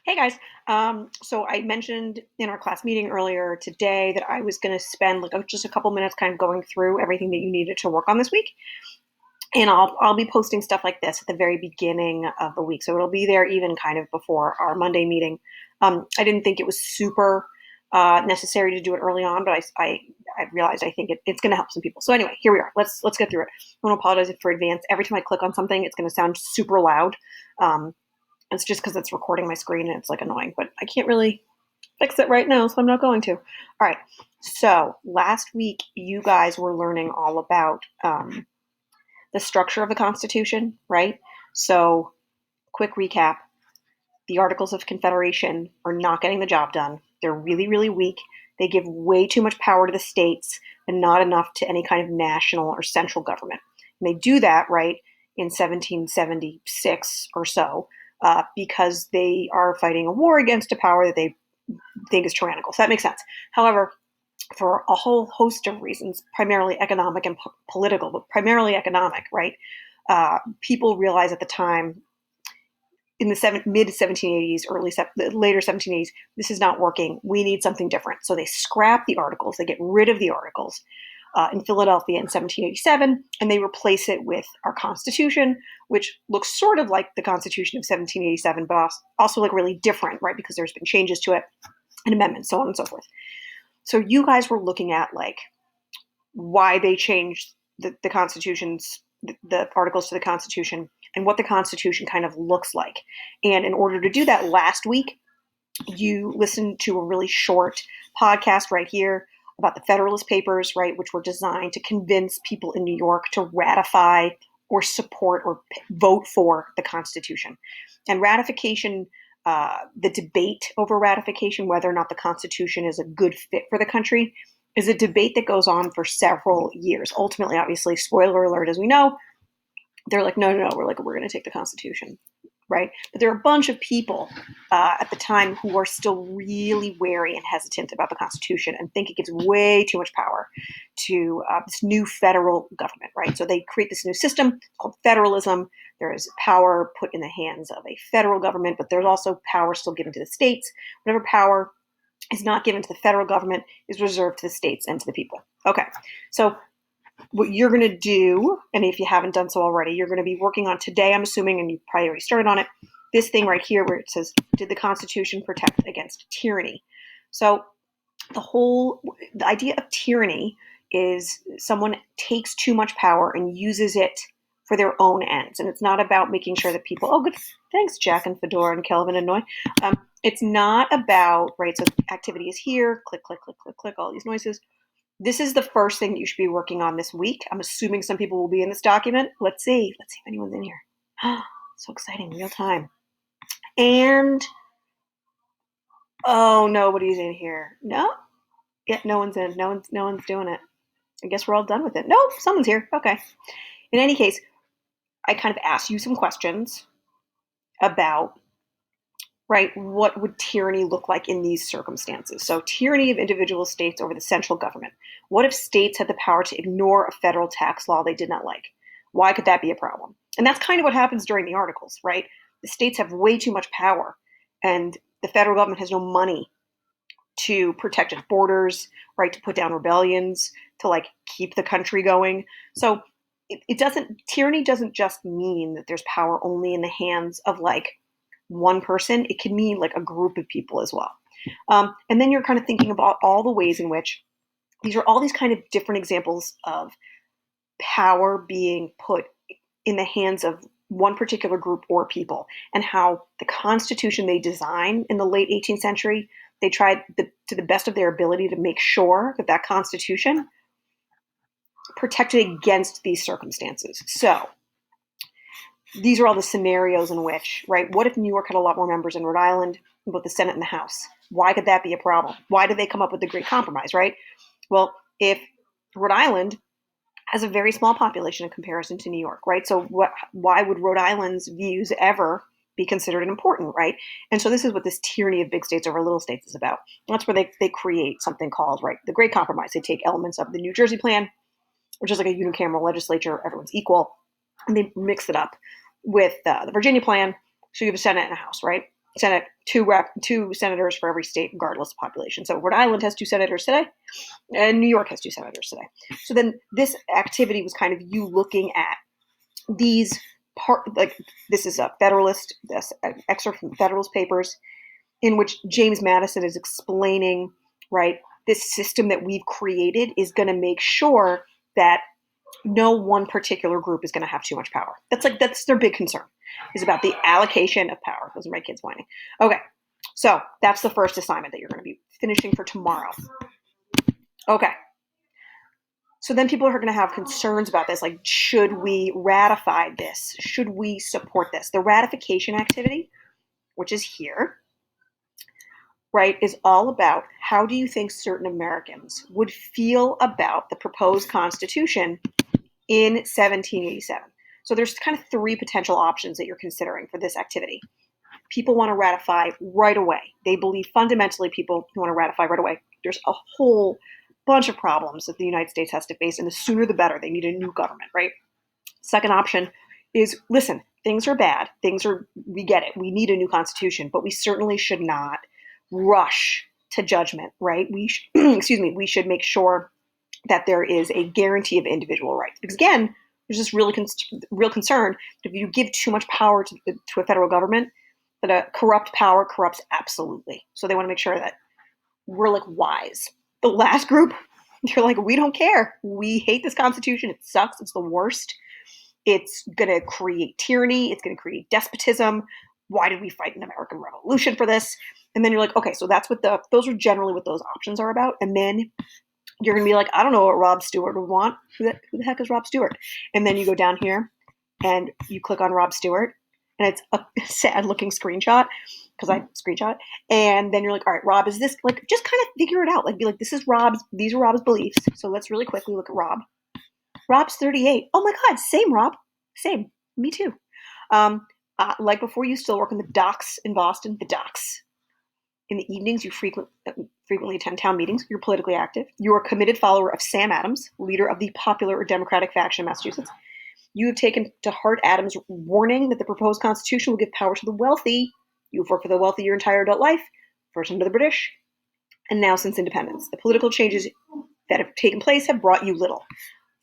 Hey guys. So I mentioned in our class meeting earlier today that I was going to spend just a couple minutes kind of going through everything that you needed to work on this week. And I'll be posting stuff like this at the very beginning of the week. So it'll be there even kind of before our Monday meeting. I didn't think it was super necessary to do it early on, but I realized I think it's going to help some people. So anyway, here we are. Let's get through it. I want to apologize for advance. Every time I click on something, it's going to sound super loud. Um, it's just because it's recording my screen and it's like annoying, but I can't really fix it right now, so I'm not going to. All right. So last week, you guys were learning all about the structure of the Constitution, right? So, quick recap: the Articles of Confederation are not getting the job done. They're really, really weak. They give way too much power to the states and not enough to any kind of national or central government. And they do that, right, in 1776 or so, because they are fighting a war against a power that they think is tyrannical. So that makes sense. However, for a whole host of reasons, primarily economic and political, but primarily economic, right? People realize at the time in the mid 1780s, later 1780s, this is not working. We need something different. So they scrap the articles. They get rid of the articles in Philadelphia in 1787, and they replace it with our Constitution, which looks sort of like the Constitution of 1787, but also like really different, right? Because there's been changes to it and amendments, so on and so forth. So you guys were looking at like why they changed the Constitution's the articles to the Constitution and what the Constitution kind of looks like. And in order to do that, last week you listened to a really short podcast right here about the Federalist Papers, right, which were designed to convince people in New York to ratify or support or vote for the Constitution. And ratification, the debate over ratification, whether or not the Constitution is a good fit for the country, is a debate that goes on for several years. Ultimately, obviously, spoiler alert, as we know, they're like, no, no, no, we're going to take the Constitution, right? But there are a bunch of people at the time who are still really wary and hesitant about the Constitution and think it gives way too much power to this new federal government, right? So they create this new system called federalism. There is power put in the hands of a federal government, but there's also power still given to the states. Whatever power is not given to the federal government is reserved to the states and to the people. Okay, so what you're going to do, and if you haven't done so already, you're going to be working on today, I'm assuming, and you've probably already started on it, this thing right here where it says, did the Constitution protect against tyranny? So the idea of tyranny is someone takes too much power and uses it for their own ends. And it's not about making sure that people, oh, good, thanks, Jack and Fedora and Kelvin and Noy. It's not about, right, so activity is here, click, click, click, click, click, all these noises. This is the first thing that you should be working on this week. I'm assuming some people will be in this document. Let's see. Let's see if anyone's in here. So exciting, real time. And oh, nobody's in here. No, yeah, no one's in. No one's doing it. I guess we're all done with it. No, someone's here. Okay. In any case, I kind of asked you some questions about, right, what would tyranny look like in these circumstances? So tyranny of individual states over the central government. What if states had the power to ignore a federal tax law they did not like? Why could that be a problem? And that's kind of what happens during the articles, right? The states have way too much power, and the federal government has no money to protect its borders, right, to put down rebellions, to like keep the country going. So tyranny doesn't just mean that there's power only in the hands of like one person. It can mean like a group of people as well. And then you're kind of thinking about all the ways in which these are all these kind of different examples of power being put in the hands of one particular group or people, and how the Constitution they design in the late 18th century, they tried to the best of their ability to make sure that that Constitution protected against these circumstances. So these are all the scenarios in which, right, what if New York had a lot more members than Rhode Island, both the Senate and the House? Why could that be a problem? Why did they come up with the Great Compromise, right? Well, if Rhode Island has a very small population in comparison to New York, right? So why would Rhode Island's views ever be considered important, right? And so this is what this tyranny of big states over little states is about. That's where they create something called, right, the Great Compromise. They take elements of the New Jersey Plan, which is like a unicameral legislature, everyone's equal, and they mix it up with the Virginia Plan, so you have a Senate and a House, right? Senate, two senators for every state, regardless of population. So Rhode Island has 2 senators today, and New York has 2 senators today. So then this activity was kind of you looking at these this is a Federalist, this excerpt from Federalist Papers, in which James Madison is explaining, right, this system that we've created is going to make sure that no one particular group is going to have too much power. That's their big concern, is about the allocation of power. Those are my kids whining. Okay, so that's the first assignment that you're going to be finishing for tomorrow. Okay. So then people are going to have concerns about this, like, should we ratify this? Should we support this? The ratification activity, which is here, right, is all about how do you think certain Americans would feel about the proposed Constitution in 1787. So there's kind of 3 potential options that you're considering for this activity. People want to ratify right away. They believe fundamentally people who want to ratify right away. There's a whole bunch of problems that the United States has to face, and the sooner the better. They need a new government, right? Second option is, listen, things are bad. We get it. We need a new constitution, but we certainly should not rush to judgment, right? We should make sure that there is a guarantee of individual rights. Because again, there's this real concern that if you give too much power to a federal government, that a corrupt power corrupts absolutely. So they want to make sure that we're like wise. The last group, they're like, we don't care. We hate this Constitution. It sucks. It's the worst. It's going to create tyranny. It's going to create despotism. Why did we fight an American Revolution for this? And then you're like, okay, so those are generally what those options are about. And then you're going to be like, I don't know what Rob Stewart would want. Who the heck is Rob Stewart? And then you go down here and you click on Rob Stewart, and it's a sad looking screenshot because I screenshot. And then you're like, all right, Rob, is this, like, just kind of figure it out. Like, be like, these are Rob's beliefs. So let's really quickly look at Rob. Rob's 38. Oh my God, same Rob. Same. Me too. Like before, you still work in the docks in Boston, the docks. In the evenings, you frequently attend town meetings. You're politically active. You're a committed follower of Sam Adams, leader of the popular or Democratic faction in Massachusetts. You have taken to heart Adams' warning that the proposed Constitution will give power to the wealthy. You've worked for the wealthy your entire adult life, first under the British, and now since independence. The political changes that have taken place have brought you little.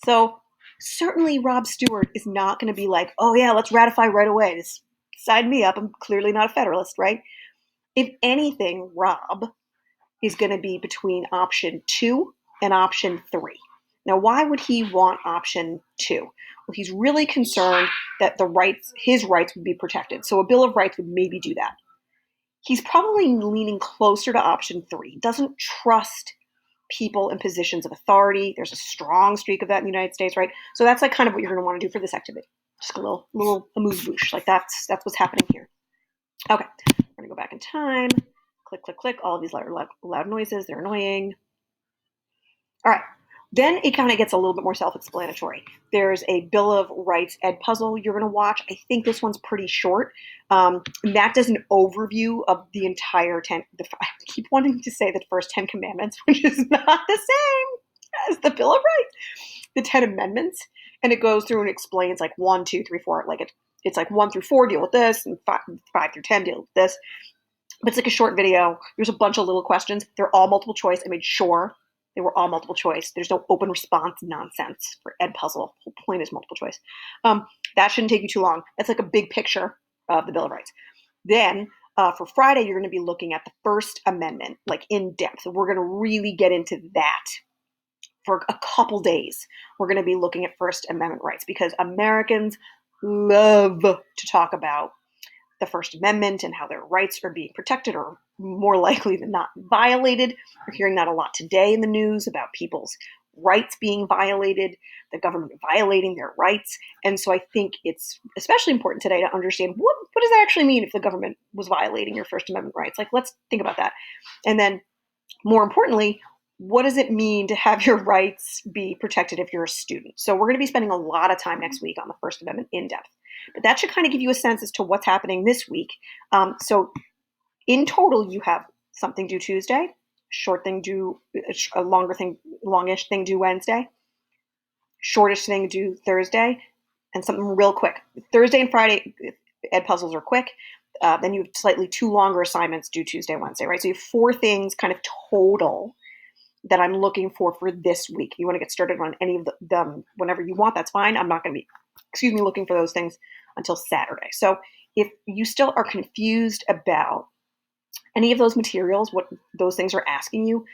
So certainly Rob Stewart is not going to be like, oh yeah, let's ratify right away. This sign me up. I'm clearly not a Federalist, right? If anything, Rob is going to be between option 2 and option 3. Now, why would he want option 2? Well, he's really concerned that his rights would be protected. So a Bill of Rights would maybe do that. He's probably leaning closer to option 3. He doesn't trust people in positions of authority. There's a strong streak of that in the United States, right? So that's like kind of what you're going to want to do for this activity. Just a little amuse-bouche. Like that's what's happening here. Okay, we're going to go back in time. Click, click, click. All of these loud noises. They're annoying. All right. Then it kind of gets a little bit more self-explanatory. There's a Bill of Rights Edpuzzle you're going to watch. I think this one's pretty short. That does an overview of the entire I keep wanting to say the first 10 commandments, which is not the same as the Bill of Rights. The 10 amendments. And it goes through and explains like 1, 2, 3, 4. Like it's like 1 through 4 deal with this, and 5 through 10 deal with this. But it's like a short video. There's a bunch of little questions. They're all multiple choice. I made sure they were all multiple choice. There's no open response nonsense for Edpuzzle. The whole point is multiple choice. That shouldn't take you too long. That's like a big picture of the Bill of Rights. Then for Friday, you're going to be looking at the First Amendment, like in depth. We're going to really get into that for a couple days. We're going to be looking at First Amendment rights because Americans love to talk about the First Amendment and how their rights are being protected or more likely than not violated. We're hearing that a lot today in the news about people's rights being violated, the government violating their rights. And so I think it's especially important today to understand what does that actually mean if the government was violating your First Amendment rights? Like, let's think about that. And then more importantly, what does it mean to have your rights be protected if you're a student? So we're going to be spending a lot of time next week on the First Amendment in depth. But that should kind of give you a sense as to what's happening this week. So in total, you have something due Tuesday, short thing due, a longish thing due Wednesday, shortish thing due Thursday, and something real quick. Thursday and Friday Edpuzzles are quick. Then you have slightly 2 longer assignments due Tuesday, Wednesday, right? So you have 4 things kind of total that I'm looking for this week. You want to get started on any of them whenever you want, that's fine. I'm not going to be, looking for those things until Saturday. So if you still are confused about any of those materials, what those things are asking you,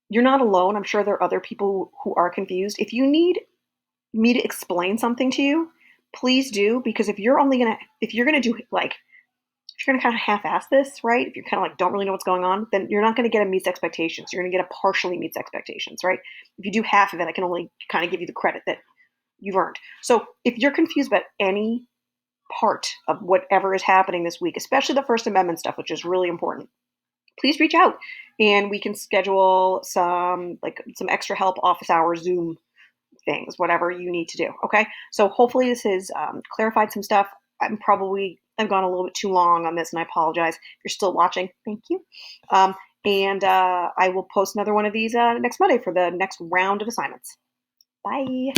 you're not alone. I'm sure there are other people who are confused. If you need me to explain something to you, please do, because if you're gonna do like, if you're gonna kind of half-ass this, right? If you're kind of like don't really know what's going on, then you're not gonna get a meets expectations. You're gonna get a partially meets expectations, right? If you do half of it, I can only kind of give you the credit that you've earned. So if you're confused about any part of whatever is happening this week, especially the First Amendment stuff, which is really important, please reach out and we can schedule some extra help, office hours, Zoom things, whatever you need to do. Okay. So hopefully this has clarified some stuff. I've gone a little bit too long on this, and I apologize. If you're still watching, thank you. And I will post another one of these next Monday for the next round of assignments. Bye.